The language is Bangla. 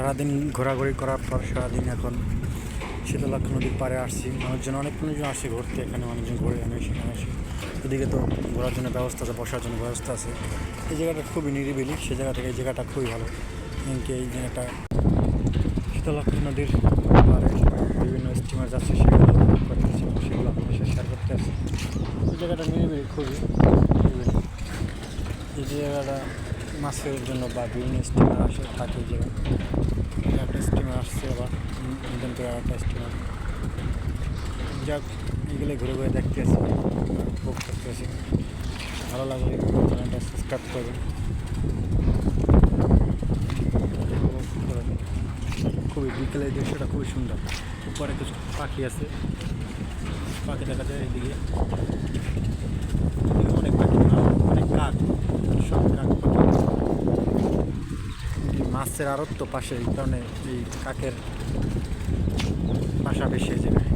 সারাদিন ঘোরাঘুরি করার পর সারাদিন এখন শীতলক্ষ্যা নদীর পাড়ে আসছি। মানুষজন অনেক মানুষজন আসে ঘুরতে, এখানে মানুষজন ঘুরে আনে সেখানে আসে। এদিকে তো ঘোরার জন্য ব্যবস্থা আছে, বসার জন্য ব্যবস্থা আছে। এই জায়গাটা খুবই নিরিবিলি, সে জায়গা থেকে এই জায়গাটা খুবই ভালো। এমনকি এই জায়গাটা শীতলক্ষ্যা নদীর পাড়ে বিভিন্ন স্টিমার যাচ্ছে, সেগুলো করতেছে, সেগুলো আপনার সাথে শেয়ার করতে আসছে। এই জায়গাটা নিরিবিলি খুবই নিরিবিলি। এই জায়গাটা মাছের জন্য বা বিভিন্ন স্টিমার আসে থাকে। এই জায়গায় একটা স্টিমার আসছে, আবার নতুন করে একটা স্টিমার। যাক, এগুলো ঘুরে ঘুরে দেখতে আসি, উপভোগ করতে আসি। ভালো লাগলে চ্যানেলটা সাবস্ক্রাইব করবেন, উপভোগ করবেন। খুবই বিকেলের দৃশ্যটা খুবই সুন্দর। উপরে কিছু পাখি আছে, পাখি দেখা যায়। এদিকে অনেক পাখি, অনেক কাক, সব কাক পাখি। মাছের আড়ত তো পাশে, এই কারণে এই কাকের বাসা বেশি এই জায়গায়।